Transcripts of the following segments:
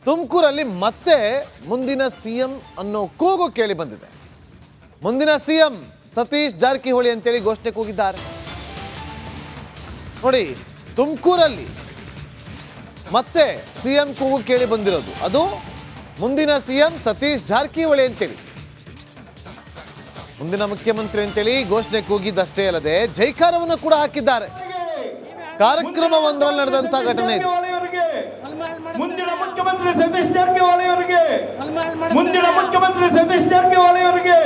ತುಮಕೂರಲ್ಲಿ ಮತ್ತೆ ಮುಂದಿನ ಸಿಎಂ ಅನ್ನೋ ಕೂಗು ಕೇಳಿ ಬಂದಿದೆ. ಮುಂದಿನ ಸಿಎಂ ಸತೀಶ್ ಜಾರಕಿಹೊಳಿ ಅಂತೇಳಿ ಘೋಷಣೆ ಕೂಗಿದ್ದಾರೆ. ನೋಡಿ, ತುಮಕೂರಲ್ಲಿ ಮತ್ತೆ ಸಿಎಂ ಕೂಗು ಕೇಳಿ ಬಂದಿರೋದು. ಅದು ಮುಂದಿನ ಸಿಎಂ ಸತೀಶ್ ಜಾರಕಿಹೊಳಿ ಅಂತೇಳಿ, ಮುಂದಿನ ಮುಖ್ಯಮಂತ್ರಿ ಅಂತೇಳಿ ಘೋಷಣೆ ಕೂಗಿದ್ದಷ್ಟೇ ಅಲ್ಲದೆ ಜೈಕಾರವನ್ನು ಕೂಡ ಹಾಕಿದ್ದಾರೆ. ಕಾರ್ಯಕ್ರಮವೊಂದರಲ್ಲಿ ನಡೆದಂತ ಘಟನೆ ಇದು. ಮುಂದಿನ ಮುಖ್ಯಮಂತ್ರಿ ಸತೀಶ್ ಜಾರಕಿಹೊಳಿ ಅವರಿಗೆ, ಮುಂದಿನ ಮುಖ್ಯಮಂತ್ರಿ ಸತೀಶ್ ಜಾರಕಿಹೊಳಿ ಅವರಿಗೆ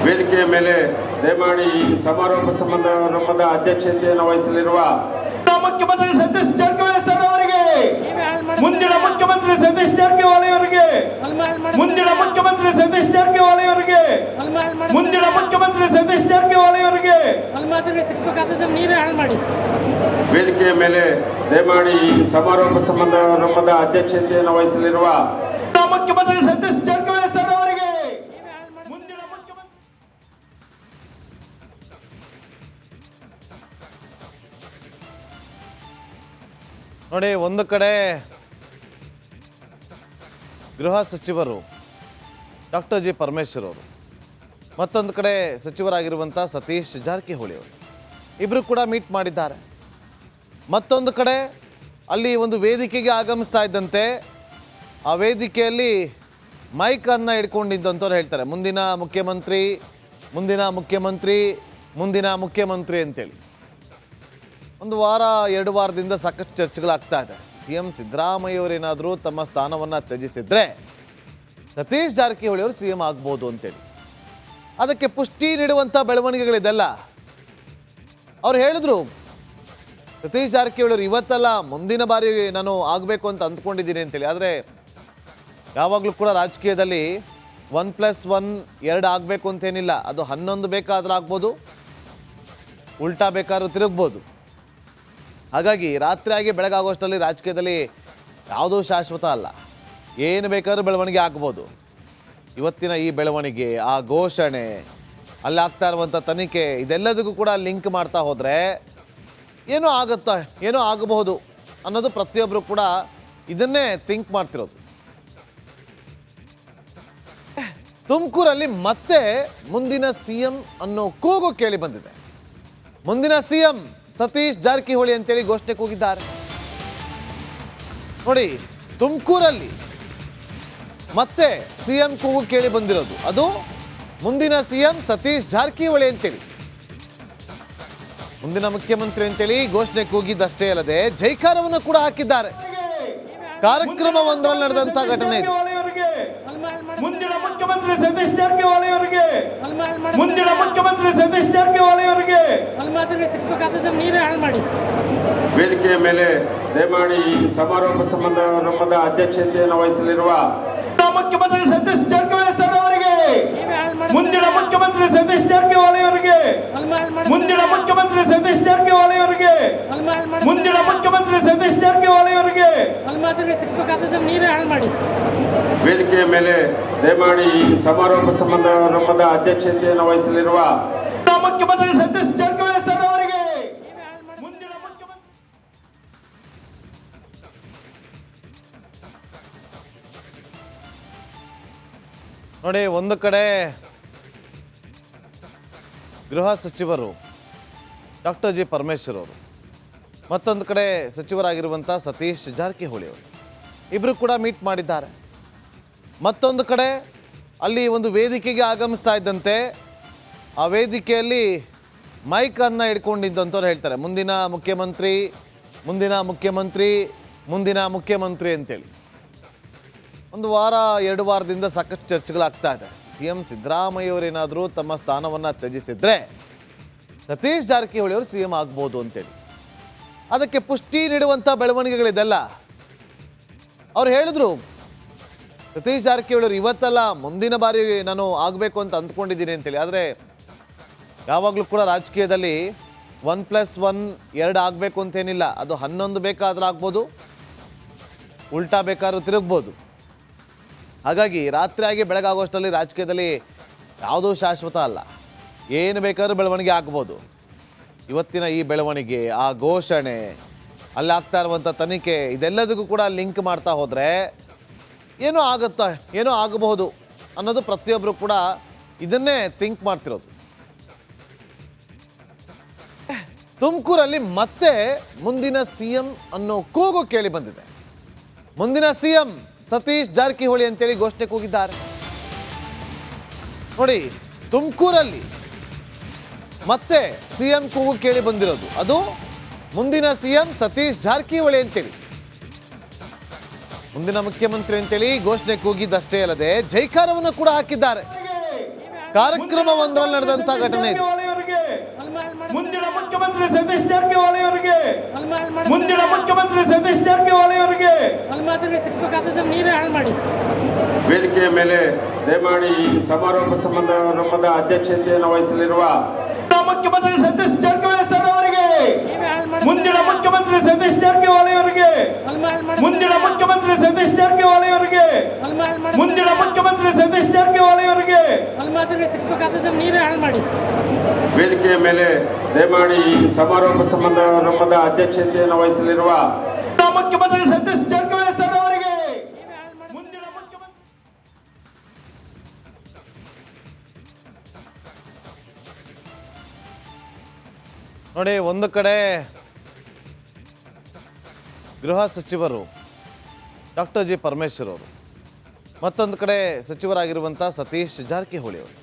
ವೇದಿಕೆಯ ಮೇಲೆ ದಯಮಾಡಿ ಈ ಸಮಾರೋಪ ಸಮಾರಂಭದ ಅಧ್ಯಕ್ಷತೆಯನ್ನು ವಹಿಸಲಿರುವ ಮುಖ್ಯಮಂತ್ರಿ ಸತೀಶ್ ಜಾರಕಿಹೊಳಿ ಸರ್ ಅವರಿಗೆ, ಮುಂದಿನ ಮುಖ್ಯಮಂತ್ರಿ ಸತೀಶ್ ಜಾರಕಿಹೊಳಿ ಅವರಿಗೆ, ಮುಂದಿನ ಮುಖ್ಯಮಂತ್ರಿ ಸತೀಶ್ ಜಾರಕಿಹೊಳಿ ಅವರಿಗೆ, ಮುಂದಿನ ಮುಖ್ಯಮಂತ್ರಿ ಸತೀಶ್ ಜಾರಕಿಹೊಳಿ ಅವರಿಗೆ ವೇದಿಕೆಯ ಮೇಲೆ ದಯಮಾಡಿ ಈ ಸಮಾರೋಪ ಸಮಾರಂಭದ ಅಧ್ಯಕ್ಷತೆಯನ್ನು ವಹಿಸಲಿರುವ ಮುಖ್ಯಮಂತ್ರಿ ಸತೀಶ್ ಜಾರಕಿಹೊಳಿ ಸರ್ ಅವರಿಗೆ, ಮುಂದಿನ ಮುಖ್ಯಮಂತ್ರಿ. ನೋಡಿ, ಒಂದು ಕಡೆ ಗೃಹ ಸಚಿವರು ಡಾಕ್ಟರ್ ಜಿ ಪರಮೇಶ್ವರ್ ಅವರು, ಮತ್ತೊಂದು ಕಡೆ ಸಚಿವರಾಗಿರುವಂಥ ಸತೀಶ್ ಜಾರಕಿಹೊಳಿ ಅವರು ಇಬ್ಬರು ಕೂಡ ಮೀಟ್ ಮಾಡಿದ್ದಾರೆ. ಮತ್ತೊಂದು ಕಡೆ ಅಲ್ಲಿ ಒಂದು ವೇದಿಕೆಗೆ ಆಗಮಿಸ್ತಾ ಇದ್ದಂತೆ ಆ ವೇದಿಕೆಯಲ್ಲಿ ಮೈಕನ್ನು ಹಿಡ್ಕೊಂಡಿದ್ದಂಥವ್ರು ಹೇಳ್ತಾರೆ, ಮುಂದಿನ ಮುಖ್ಯಮಂತ್ರಿ, ಮುಂದಿನ ಮುಖ್ಯಮಂತ್ರಿ, ಮುಂದಿನ ಮುಖ್ಯಮಂತ್ರಿ ಅಂತೇಳಿ. ಒಂದು ವಾರ 2 ವಾರದಿಂದ ಸಾಕಷ್ಟು ಚರ್ಚೆಗಳಾಗ್ತಾ ಇದೆ. ಸಿ ಎಂ ಸಿದ್ದರಾಮಯ್ಯವರೇನಾದರೂ ತಮ್ಮ ಸ್ಥಾನವನ್ನು ತ್ಯಜಿಸಿದ್ರೆ ಸತೀಶ್ ಜಾರಕಿಹೊಳಿ ಅವರು ಸಿ ಎಂ ಆಗ್ಬೋದು ಅಂತೇಳಿ. ಅದಕ್ಕೆ ಪುಷ್ಟಿ ನೀಡುವಂಥ ಬೆಳವಣಿಗೆಗಳಿದೆಲ್ಲ. ಅವ್ರು ಹೇಳಿದ್ರು, ಸತೀಶ್ ಜಾರಕಿಹೊಳಿ ಅವರು ಇವತ್ತಲ್ಲ ಮುಂದಿನ ಬಾರಿ ನಾನು ಆಗಬೇಕು ಅಂತ ಅಂದ್ಕೊಂಡಿದ್ದೀನಿ ಅಂತೇಳಿ. ಆದರೆ ಯಾವಾಗಲೂ ಕೂಡ ರಾಜಕೀಯದಲ್ಲಿ 1+1 2 ಆಗಬೇಕು ಅಂತೇನಿಲ್ಲ. ಅದು 11 ಬೇಕಾದ್ರೂ ಆಗ್ಬೋದು, ಉಲ್ಟಾ ಬೇಕಾದ್ರೂ ತಿರುಗ್ಬೋದು. ಹಾಗಾಗಿ ರಾತ್ರಿಯಾಗಿ ಬೆಳಗಾಗೋಷ್ಟರಲ್ಲಿ ರಾಜಕೀಯದಲ್ಲಿ ಯಾವುದೂ ಶಾಶ್ವತ ಅಲ್ಲ, ಏನು ಬೇಕಾದ್ರೂ ಬೆಳವಣಿಗೆ ಆಗ್ಬೋದು. ಇವತ್ತಿನ ಈ ಬೆಳವಣಿಗೆ, ಆ ಘೋಷಣೆ, ಅಲ್ಲಿ ಆಗ್ತಾ ಇರುವಂಥ ತನಿಖೆ, ಇದೆಲ್ಲದಕ್ಕೂ ಕೂಡ ಲಿಂಕ್ ಮಾಡ್ತಾ ಹೋದರೆ ಏನೋ ಆಗುತ್ತಾ, ಏನೋ ಆಗಬಹುದು ಅನ್ನೋದು ಪ್ರತಿಯೊಬ್ಬರು ಕೂಡ ಇದನ್ನೇ ಥಿಂಕ್ ಮಾಡ್ತಿರೋದು. ತುಮಕೂರಲ್ಲಿ ಮತ್ತೆ ಮುಂದಿನ ಸಿಎಂ ಅನ್ನೋ ಕೂಗು ಕೇಳಿ ಬಂದಿದೆ. ಮುಂದಿನ ಸಿಎಂ ಸತೀಶ್ ಜಾರಕಿಹೊಳಿ ಅಂತೇಳಿ ಘೋಷಣೆ ಕೂಗಿದ್ದಾರೆ. ನೋಡಿ, ತುಮಕೂರಲ್ಲಿ ಮತ್ತೆ ಸಿಎಂ ಕೂಗು ಕೇಳಿ ಬಂದಿರೋದು. ಅದು ಮುಂದಿನ ಸಿಎಂ ಸತೀಶ್ ಜಾರಕಿಹೊಳಿ ಅಂತೇಳಿ, ಮುಂದಿನ ಮುಖ್ಯಮಂತ್ರಿ ಅಂತೇಳಿ ಘೋಷಣೆ ಕೂಗಿದ್ದಷ್ಟೇ ಅಲ್ಲದೆ ಜೈಕಾರವನ್ನು ಕೂಡ ಹಾಕಿದ್ದಾರೆ. ಕಾರ್ಯಕ್ರಮವೊಂದರಲ್ಲಿ ನಡೆದಂತ ಘಟನೆ ಇದು. ಮುಂದಿನ ಮುಖ್ಯಮಂತ್ರಿ ಸತೀಶ್ ಜಾರಕಿಹೊಳಿ ಅವರಿಗೆ, ಮುಂದಿನ ಮುಖ್ಯಮಂತ್ರಿ ಸತೀಶ್ ಜಾರಕಿಹೊಳಿ ಅವರಿಗೆ ವೇದಿಕೆಯ ಮೇಲೆ ದಯಮಾಡಿ ಈ ಸಮಾರೋಪ ಸಮಾರಂಭದ ಅಧ್ಯಕ್ಷತೆಯನ್ನು ವಹಿಸಲಿರುವ ಮುಖ್ಯಮಂತ್ರಿ ಸತೀಶ್ ಜಾರಕಿಹೊಳಿ ಸರ್ ಅವರಿಗೆ, ಮುಂದಿನ ಮುಖ್ಯಮಂತ್ರಿ ಸತೀಶ್ ಜಾರಕಿಹೊಳಿ ಅವರಿಗೆ, ಮುಂದಿನ ಮುಖ್ಯಮಂತ್ರಿ ಸತೀಶ್ ಜಾರಕಿಹೊಳಿ ಅವರಿಗೆ, ಮುಂದಿನ ಮುಖ್ಯಮಂತ್ರಿ ಸತೀಶ್ ಜಾರಕಿಹೊಳಿ ಅವರಿಗೆ ವೇದಿಕೆಯ ಮೇಲೆ ದಯಮಾಡಿ ಈ ಸಮಾರೋಪ ಸಮಾರಂಭದ ಅಧ್ಯಕ್ಷತೆಯನ್ನು ವಹಿಸಲಿರುವ ಮುಖ್ಯಮಂತ್ರಿ ಸತೀಶ್ ಜಾರಕಿಹೊಳಿ ಸರ್ ಅವರಿಗೆ, ಮುಂದಿನ ಮುಖ್ಯಮಂತ್ರಿ. ನೋಡಿ, ಒಂದು ಕಡೆ ಗೃಹ ಸಚಿವರು ಡಾಕ್ಟರ್ ಜಿ ಪರಮೇಶ್ವರ್ ಅವರು, ಮತ್ತೊಂದು ಕಡೆ ಸಚಿವರಾಗಿರುವಂಥ ಸತೀಶ್ ಜಾರಕಿಹೊಳಿ ಅವರು ಇಬ್ಬರು ಕೂಡ ಮೀಟ್ ಮಾಡಿದ್ದಾರೆ. ಮತ್ತೊಂದು ಕಡೆ ಅಲ್ಲಿ ಒಂದು ವೇದಿಕೆಗೆ ಆಗಮಿಸ್ತಾ ಇದ್ದಂತೆ ಆ ವೇದಿಕೆಯಲ್ಲಿ ಮೈಕನ್ನು ಹಿಡ್ಕೊಂಡಿದ್ದಂಥವ್ರು ಹೇಳ್ತಾರೆ, ಮುಂದಿನ ಮುಖ್ಯಮಂತ್ರಿ, ಮುಂದಿನ ಮುಖ್ಯಮಂತ್ರಿ, ಮುಂದಿನ ಮುಖ್ಯಮಂತ್ರಿ ಅಂತೇಳಿ. ಒಂದು ವಾರ 2 ವಾರದಿಂದ ಸಾಕಷ್ಟು ಚರ್ಚೆಗಳಾಗ್ತಾ ಇದೆ. ಸಿ ಎಂ ಸಿದ್ದರಾಮಯ್ಯವರೇನಾದರೂ ತಮ್ಮ ಸ್ಥಾನವನ್ನು ತ್ಯಜಿಸಿದ್ರೆ ಸತೀಶ್ ಜಾರಕಿಹೊಳಿ ಅವರು ಸಿ ಎಂ ಆಗ್ಬೋದು ಅಂತೇಳಿ. ಅದಕ್ಕೆ ಪುಷ್ಟಿ ನೀಡುವಂಥ ಬೆಳವಣಿಗೆಗಳಿದೆಲ್ಲ. ಅವ್ರು ಹೇಳಿದ್ರು, ಸತೀಶ್ ಜಾರಕಿಹೊಳಿ ಅವರು ಇವತ್ತಲ್ಲ ಮುಂದಿನ ಬಾರಿ ನಾನು ಆಗಬೇಕು ಅಂತ ಅಂದ್ಕೊಂಡಿದ್ದೀನಿ ಅಂತೇಳಿ. ಆದರೆ ಯಾವಾಗಲೂ ಕೂಡ ರಾಜಕೀಯದಲ್ಲಿ 1+1 2 ಆಗಬೇಕು ಅಂತೇನಿಲ್ಲ. ಅದು 11 ಬೇಕಾದ್ರೂ ಆಗ್ಬೋದು, ಉಲ್ಟಾ ಬೇಕಾದ್ರೂ ತಿರುಗ್ಬೋದು. ಹಾಗಾಗಿ ರಾತ್ರಿಯಾಗಿ ಬೆಳಗಾಗೋಷ್ಟರಲ್ಲಿ ರಾಜಕೀಯದಲ್ಲಿ ಯಾವುದೂ ಶಾಶ್ವತ ಅಲ್ಲ, ಏನು ಬೇಕಾದ್ರೂ ಬೆಳವಣಿಗೆ ಆಗ್ಬೋದು. ಇವತ್ತಿನ ಈ ಬೆಳವಣಿಗೆ, ಆ ಘೋಷಣೆ, ಅಲ್ಲಿ ಆಗ್ತಾ ಇರುವಂಥ ತನಿಖೆ ಇದೆಲ್ಲದಕ್ಕೂ ಕೂಡ ಲಿಂಕ್ ಮಾಡ್ತಾ ಹೋದರೆ ಏನೋ ಆಗುತ್ತಾ, ಏನೋ ಆಗಬಹುದು ಅನ್ನೋದು ಪ್ರತಿಯೊಬ್ಬರು ಕೂಡ ಇದನ್ನೇ ಥಿಂಕ್ ಮಾಡ್ತಿರೋದು. ತುಮಕೂರಲ್ಲಿ ಮತ್ತೆ ಮುಂದಿನ CM ಅನ್ನೋ ಕೂಗು ಕೇಳಿ ಬಂದಿದೆ. ಮುಂದಿನ CM ಸತೀಶ್ ಜಾರಕಿಹೊಳಿ ಅಂತೇಳಿ ಘೋಷಣೆ ಕೂಗಿದ್ದಾರೆ. ನೋಡಿ, ತುಮಕೂರಲ್ಲಿ ಮತ್ತೆ CM ಕೂಗು ಕೇಳಿ ಬಂದಿರೋದು, ಅದು ಮುಂದಿನ CM ಸತೀಶ್ ಜಾರಕಿಹೊಳಿ ಅಂತೇಳಿ. ಮುಂದಿನ ಮುಖ್ಯಮಂತ್ರಿ ಅಂತೇಳಿ ಘೋಷಣೆ ಕೂಗಿದ್ದಷ್ಟೇ ಅಲ್ಲದೆ ಜೈಕಾರವನ್ನು ಕೂಡ ಹಾಕಿದ್ದಾರೆ. ಕಾರ್ಯಕ್ರಮವೊಂದರಲ್ಲಿ ನಡೆದಂತ ಘಟನೆ ಇದು. ಮುಂದಿನ ಮುಖ್ಯಮಂತ್ರಿ ಸತೀಶ್ ಜಾರಕಿಹೊಳಿ ಅವರಿಗೆ, ಮುಂದಿನ ಮುಖ್ಯಮಂತ್ರಿ ಸತೀಶ್ ಜಾರಕಿಹೊಳಿ ಅವರಿಗೆ ನೀವೇ ಹಾಳು ಮಾಡಿ. ವೇದಿಕೆಯ ಮೇಲೆ ದಯಮಾಡಿ ಈ ಸಮಾರೋಪ ಸಮಾರಂಭದ ಅಧ್ಯಕ್ಷತೆಯನ್ನು ವಹಿಸಲಿರುವ ಮುಖ್ಯಮಂತ್ರಿ ಸತೀಶ್ ಜಾರಕಿಹೊಳಿ ಸರ್ ಅವರಿಗೆ, ಮುಂದಿನ ಮುಖ್ಯಮಂತ್ರಿ ಸತೀಶ್ ಜಾರಕಿಹೊಳಿ ಅವರಿಗೆ, ಮುಂದಿನ ಮುಖ್ಯಮಂತ್ರಿ ಸತೀಶ್ ಜಾರಕಿಹೊಳಿ ಅವರಿಗೆ, ಮುಂದಿನ ಮುಖ್ಯಮಂತ್ರಿ ಸತೀಶ್ ಜಾರಕಿಹೊಳಿ ಅವರಿಗೆ ನೀವೇ ಹಾಳು ಮಾಡಿ. ವೇದಿಕೆಯ ಮೇಲೆ ದಯಮಾಡಿ ಈ ಸಮಾರೋಪ ಸಮಾರಂಭದ ಅಧ್ಯಕ್ಷತೆಯನ್ನು ವಹಿಸಲಿರುವ ಮುಖ್ಯಮಂತ್ರಿ ಸತೀಶ್ ಜಾರಕಿಹೊಳಿ ಸರ್ ಅವರಿಗೆ, ಮುಂದಿನ ಮುಖ್ಯಮಂತ್ರಿ ನೋಡಿ, ಒಂದು ಕಡೆ ಗೃಹ ಸಚಿವರು ಡಾಕ್ಟರ್ ಜಿ ಪರಮೇಶ್ವರ್ ಅವರು, ಮತ್ತೊಂದು ಕಡೆ ಸಚಿವರಾಗಿರುವಂಥ ಸತೀಶ್ ಜಾರಕಿಹೊಳಿ ಅವರು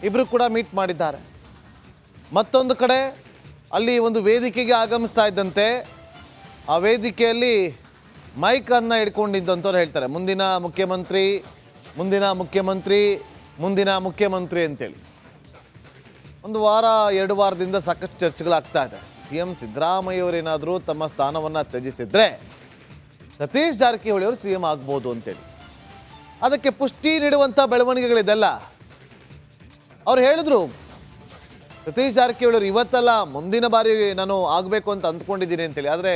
ಇಬ್ಬರು ಕೂಡ ಮೀಟ್ ಮಾಡಿದ್ದಾರೆ. ಮತ್ತೊಂದು ಕಡೆ ಅಲ್ಲಿ ಒಂದು ವೇದಿಕೆಗೆ ಆಗಮಿಸ್ತಾ ಇದ್ದಂತೆ ಆ ವೇದಿಕೆಯಲ್ಲಿ ಮೈಕನ್ನು ಹಿಡ್ಕೊಂಡಿದ್ದಂಥವ್ರು ಹೇಳ್ತಾರೆ, ಮುಂದಿನ ಮುಖ್ಯಮಂತ್ರಿ, ಮುಂದಿನ ಮುಖ್ಯಮಂತ್ರಿ, ಮುಂದಿನ ಮುಖ್ಯಮಂತ್ರಿ ಅಂತೇಳಿ. ಒಂದು ವಾರ 2 ವಾರದಿಂದ ಸಾಕಷ್ಟು ಚರ್ಚೆಗಳಾಗ್ತಾ ಇದೆ. CM ಸಿದ್ದರಾಮಯ್ಯವರೇನಾದರೂ ತಮ್ಮ ಸ್ಥಾನವನ್ನು ತ್ಯಜಿಸಿದ್ರೆ ಸತೀಶ್ ಜಾರಕಿಹೊಳಿ ಅವರು CM ಆಗ್ಬೋದು ಅಂತೇಳಿ. ಅದಕ್ಕೆ ಪುಷ್ಟಿ ನೀಡುವಂಥ ಬೆಳವಣಿಗೆಗಳಿದೆಲ್ಲ. ಅವ್ರು ಹೇಳಿದ್ರು, ಸತೀಶ್ ಜಾರಕಿಹೊಳಿ ಅವರು ಇವತ್ತಲ್ಲ ಮುಂದಿನ ಬಾರಿ ನಾನು ಆಗಬೇಕು ಅಂತ ಅಂದ್ಕೊಂಡಿದ್ದೀನಿ ಅಂತೇಳಿ. ಆದರೆ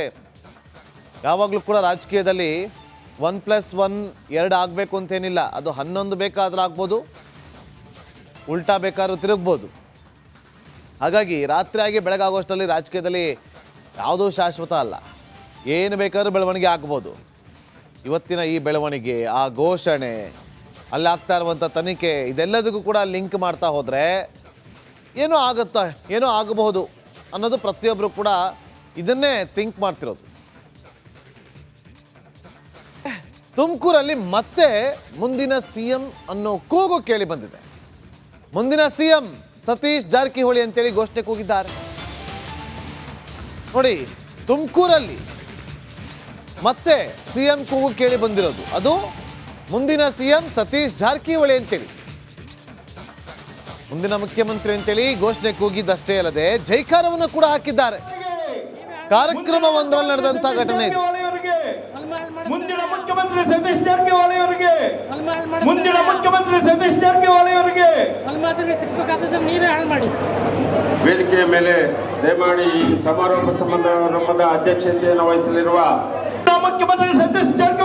ಯಾವಾಗಲೂ ಕೂಡ ರಾಜಕೀಯದಲ್ಲಿ 1+1 2 ಆಗಬೇಕು ಅಂತೇನಿಲ್ಲ. ಅದು 11 ಬೇಕಾದ್ರೂ ಆಗ್ಬೋದು, ಉಲ್ಟಾ ಬೇಕಾದ್ರೂ ತಿರುಗ್ಬೋದು. ಹಾಗಾಗಿ ರಾತ್ರಿ ಆಗಿ ಬೆಳಗಾಗುವಷ್ಟರಲ್ಲಿ ರಾಜಕೀಯದಲ್ಲಿ ಯಾವುದೂ ಶಾಶ್ವತ ಅಲ್ಲ, ಏನು ಬೇಕಾದ್ರೂ ಬೆಳವಣಿಗೆ ಆಗ್ಬೋದು. ಇವತ್ತಿನ ಈ ಬೆಳವಣಿಗೆ, ಆ ಘೋಷಣೆ, ಅಲ್ಲಿ ಆಗ್ತಾ ಇರುವಂಥ ತನಿಖೆ ಇದೆಲ್ಲದಕ್ಕೂ ಕೂಡ ಲಿಂಕ್ ಮಾಡ್ತಾ ಹೋದರೆ ಏನೋ ಆಗುತ್ತಾ, ಏನೋ ಆಗಬಹುದು ಅನ್ನೋದು ಪ್ರತಿಯೊಬ್ಬರು ಕೂಡ ಇದನ್ನೇ ಥಿಂಕ್ ಮಾಡ್ತಿರೋದು. ತುಮಕೂರಲ್ಲಿ ಮತ್ತೆ ಮುಂದಿನ CM ಅನ್ನೋ ಕೂಗು ಕೇಳಿ ಬಂದಿದೆ. ಮುಂದಿನ CM ಸತೀಶ್ ಜಾರಕಿಹೊಳಿ ಅಂತೇಳಿ ಘೋಷಣೆ ಕೂಗಿದ್ದಾರೆ. ನೋಡಿ, ತುಮಕೂರಲ್ಲಿ ಮತ್ತೆ CM ಕೂಗು ಕೇಳಿ ಬಂದಿರೋದು, ಅದು ಮುಂದಿನ CM ಸತೀಶ್ ಜಾರಕಿಹೊಳಿ ಅಂತೇಳಿ. ಮುಂದಿನ ಮುಖ್ಯಮಂತ್ರಿ ಅಂತೇಳಿ ಘೋಷಣೆ ಕೂಗಿದ್ದಷ್ಟೇ ಅಲ್ಲದೆ ಜೈಕಾರವನ್ನು ಕೂಡ ಹಾಕಿದ್ದಾರೆ. ಕಾರ್ಯಕ್ರಮವೊಂದರಲ್ಲಿ ನಡೆದಂತ ಘಟನೆ ಇದು. ಮುಂದಿನ ಮುಖ್ಯಮಂತ್ರಿ ಸತೀಶ್ ಜಾರಕಿಹೊಳಿ ಅವರಿಗೆ, ಮುಂದಿನ ಮುಖ್ಯಮಂತ್ರಿ ಸತೀಶ್ ಜಾರಕಿಹೊಳಿ ಅವರಿಗೆ ನೀವೇ ಹಾಳು ಮಾಡಿ. ವೇದಿಕೆಯ ಮೇಲೆ ದಯಮಾಡಿ ಈ ಸಮಾರೋಪ ಸಮಾರಂಭದ ಅಧ್ಯಕ್ಷತೆಯನ್ನು ವಹಿಸಲಿರುವ ಮುಖ್ಯಮಂತ್ರಿ ಸತೀಶ್ ಜಾರಕಿಹೊಳಿ